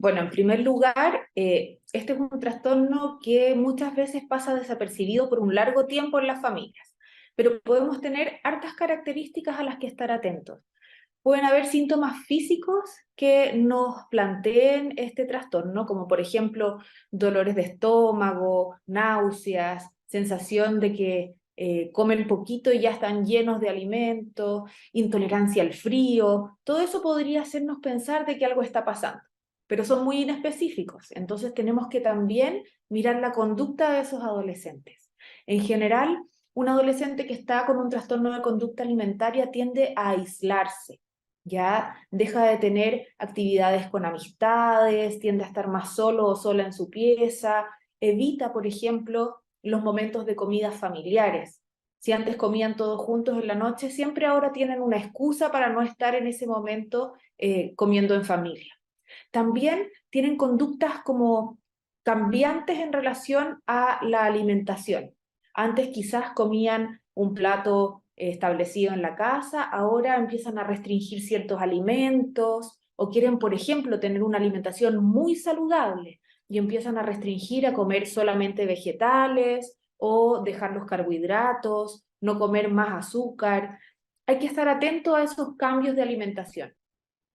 Bueno, en primer lugar, este es un trastorno que muchas veces pasa desapercibido por un largo tiempo en las familias, pero podemos tener hartas características a las que estar atentos. Pueden haber síntomas físicos que nos planteen este trastorno, como por ejemplo dolores de estómago, náuseas, sensación de que comen poquito y ya están llenos de alimentos, intolerancia al frío. Todo eso podría hacernos pensar de que algo está pasando, pero son muy inespecíficos. Entonces tenemos que también mirar la conducta de esos adolescentes. En general, un adolescente que está con un trastorno de conducta alimentaria tiende a aislarse, ya deja de tener actividades con amistades, tiende a estar más solo o sola en su pieza, evita, por ejemplo, los momentos de comidas familiares. Si antes comían todos juntos en la noche, siempre ahora tienen una excusa para no estar en ese momento comiendo en familia. También tienen conductas como cambiantes en relación a la alimentación. Antes quizás comían un plato establecido en la casa, ahora empiezan a restringir ciertos alimentos o quieren, por ejemplo, tener una alimentación muy saludable y empiezan a restringir a comer solamente vegetales o dejar los carbohidratos, no comer más azúcar. Hay que estar atento a esos cambios de alimentación.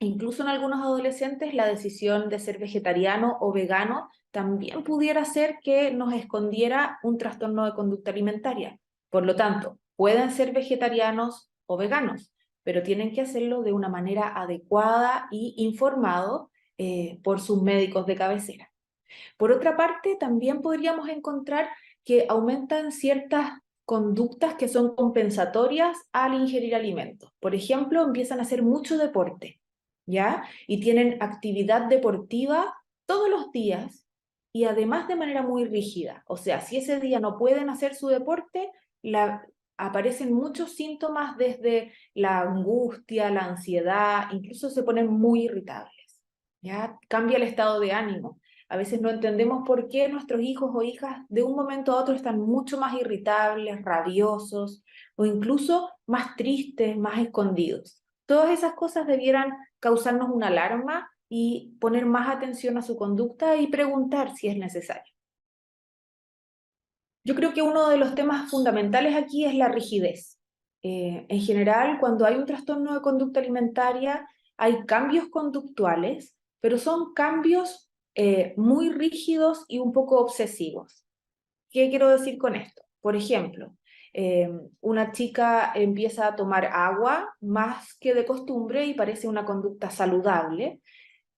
Incluso en algunos adolescentes la decisión de ser vegetariano o vegano también pudiera ser que nos escondiera un trastorno de conducta alimentaria. Por lo tanto, pueden ser vegetarianos o veganos, pero tienen que hacerlo de una manera adecuada y informado por sus médicos de cabecera. Por otra parte, también podríamos encontrar que aumentan ciertas conductas que son compensatorias al ingerir alimentos. Por ejemplo, empiezan a hacer mucho deporte, ¿ya? Y tienen actividad deportiva todos los días y además de manera muy rígida. O sea, si ese día no pueden hacer su deporte, aparecen muchos síntomas desde la angustia, la ansiedad, incluso se ponen muy irritables, ¿ya? Cambia el estado de ánimo. A veces no entendemos por qué nuestros hijos o hijas de un momento a otro están mucho más irritables, rabiosos o incluso más tristes, más escondidos. Todas esas cosas debieran causarnos una alarma y poner más atención a su conducta y preguntar si es necesario. Yo creo que uno de los temas fundamentales aquí es la rigidez. En general, cuando hay un trastorno de conducta alimentaria, hay cambios conductuales, pero son cambios muy rígidos y un poco obsesivos. ¿Qué quiero decir con esto? Por ejemplo, una chica empieza a tomar agua más que de costumbre y parece una conducta saludable,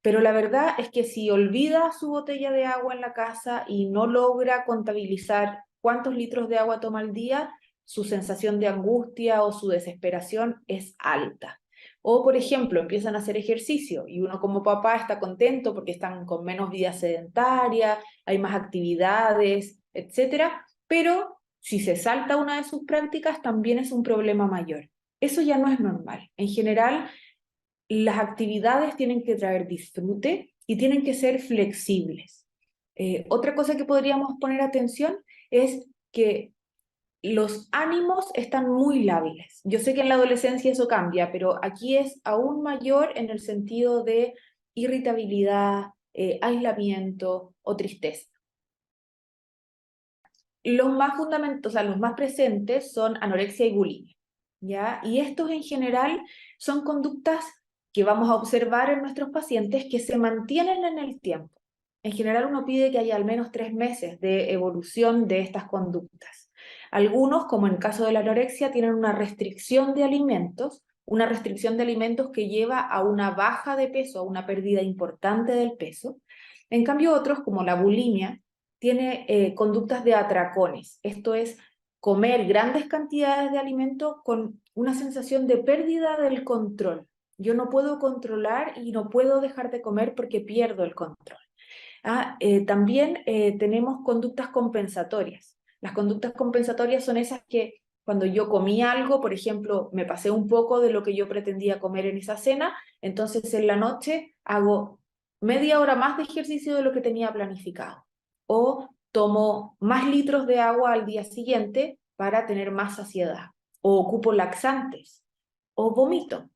pero la verdad es que si olvida su botella de agua en la casa y no logra contabilizar cuántos litros de agua toma al día, su sensación de angustia o su desesperación es alta. O, por ejemplo, empiezan a hacer ejercicio y uno como papá está contento porque están con menos vida sedentaria, hay más actividades, etcétera, pero si se salta una de sus prácticas también es un problema mayor. Eso ya no es normal. En general, las actividades tienen que traer disfrute y tienen que ser flexibles. Otra cosa que podríamos poner atención es que los ánimos están muy lábiles. Yo sé que en la adolescencia eso cambia, pero aquí es aún mayor en el sentido de irritabilidad, aislamiento o tristeza. Los más fundamentos, o sea, los más presentes son anorexia y bulimia, ¿ya? Y estos en general son conductas que vamos a observar en nuestros pacientes que se mantienen en el tiempo. En general uno pide que haya al menos 3 meses de evolución de estas conductas. Algunos, como en el caso de la anorexia, tienen una restricción de alimentos que lleva a una baja de peso, a una pérdida importante del peso. En cambio otros, como la bulimia, tiene conductas de atracones. Esto es comer grandes cantidades de alimento con una sensación de pérdida del control. Yo no puedo controlar y no puedo dejar de comer porque pierdo el control. También tenemos conductas compensatorias. Las conductas compensatorias son esas que cuando yo comí algo, por ejemplo, me pasé un poco de lo que yo pretendía comer en esa cena, entonces en la noche hago media hora más de ejercicio de lo que tenía planificado. O tomo más litros de agua al día siguiente para tener más saciedad. O ocupo laxantes. O vomito.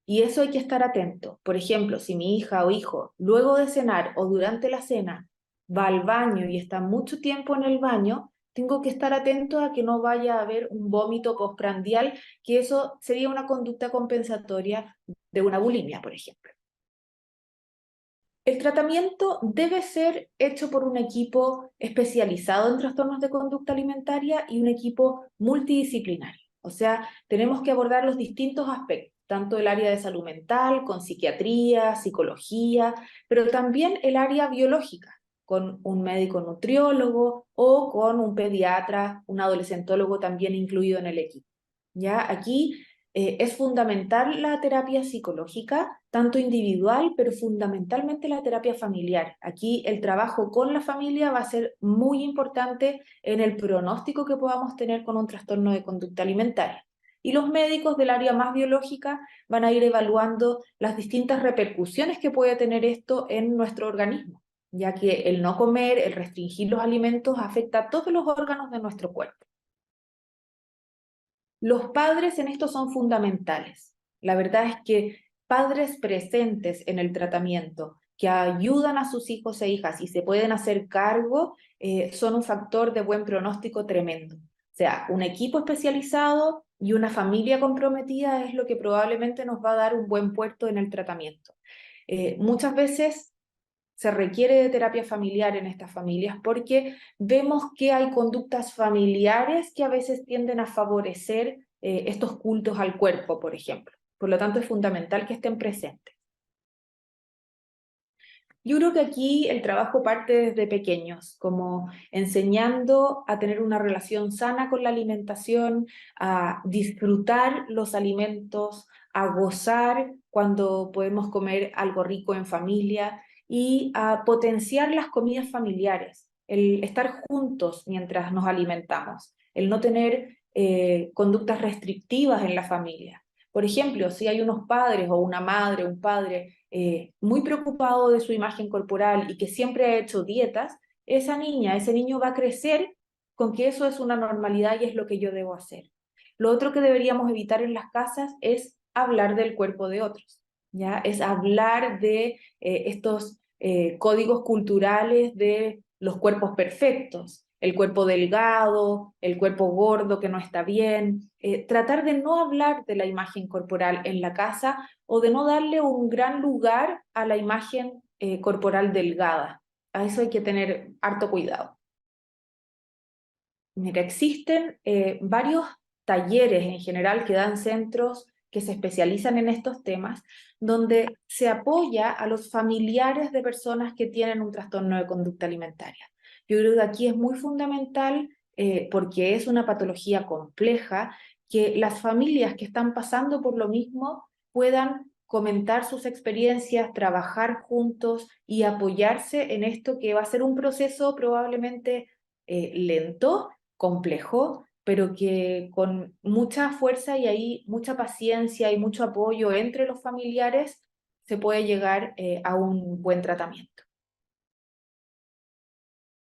Y eso hay que estar atento. Por ejemplo, si mi hija o hijo, luego de cenar o durante la cena, va al baño y está mucho tiempo en el baño, tengo que estar atento a que no vaya a haber un vómito postprandial, que eso sería una conducta compensatoria de una bulimia, por ejemplo. El tratamiento debe ser hecho por un equipo especializado en trastornos de conducta alimentaria y un equipo multidisciplinario. O sea, tenemos que abordar los distintos aspectos, tanto el área de salud mental, con psiquiatría, psicología, pero también el área biológica, con un médico nutriólogo o con un pediatra, un adolescentólogo también incluido en el equipo. ¿Ya? Aquí es fundamental la terapia psicológica, tanto individual, pero fundamentalmente la terapia familiar. Aquí el trabajo con la familia va a ser muy importante en el pronóstico que podamos tener con un trastorno de conducta alimentaria. Y los médicos del área más biológica van a ir evaluando las distintas repercusiones que puede tener esto en nuestro organismo, ya que el no comer, el restringir los alimentos afecta a todos los órganos de nuestro cuerpo. Los padres en esto son fundamentales. La verdad es que padres presentes en el tratamiento, que ayudan a sus hijos e hijas y se pueden hacer cargo, son un factor de buen pronóstico tremendo. O sea, un equipo especializado y una familia comprometida es lo que probablemente nos va a dar un buen puerto en el tratamiento. Muchas veces se requiere de terapia familiar en estas familias porque vemos que hay conductas familiares que a veces tienden a favorecer estos cultos al cuerpo, por ejemplo. Por lo tanto, es fundamental que estén presentes. Yo creo que aquí el trabajo parte desde pequeños, como enseñando a tener una relación sana con la alimentación, a disfrutar los alimentos, a gozar cuando podemos comer algo rico en familia y a potenciar las comidas familiares, el estar juntos mientras nos alimentamos, el no tener conductas restrictivas en la familia. Por ejemplo, si hay unos padres o una madre, un padre muy preocupado de su imagen corporal y que siempre ha hecho dietas, esa niña, ese niño va a crecer con que eso es una normalidad y es lo que yo debo hacer. Lo otro que deberíamos evitar en las casas es hablar del cuerpo de otros, ¿ya? Es hablar de estos códigos culturales de los cuerpos perfectos, el cuerpo delgado, el cuerpo gordo que no está bien, tratar de no hablar de la imagen corporal en la casa o de no darle un gran lugar a la imagen corporal delgada. A eso hay que tener harto cuidado. Mira, existen varios talleres en general que dan centros que se especializan en estos temas, donde se apoya a los familiares de personas que tienen un trastorno de conducta alimentaria. Yo creo que aquí es muy fundamental, porque es una patología compleja, que las familias que están pasando por lo mismo puedan comentar sus experiencias, trabajar juntos y apoyarse en esto que va a ser un proceso probablemente lento, complejo, pero que con mucha fuerza y ahí mucha paciencia y mucho apoyo entre los familiares se puede llegar a un buen tratamiento.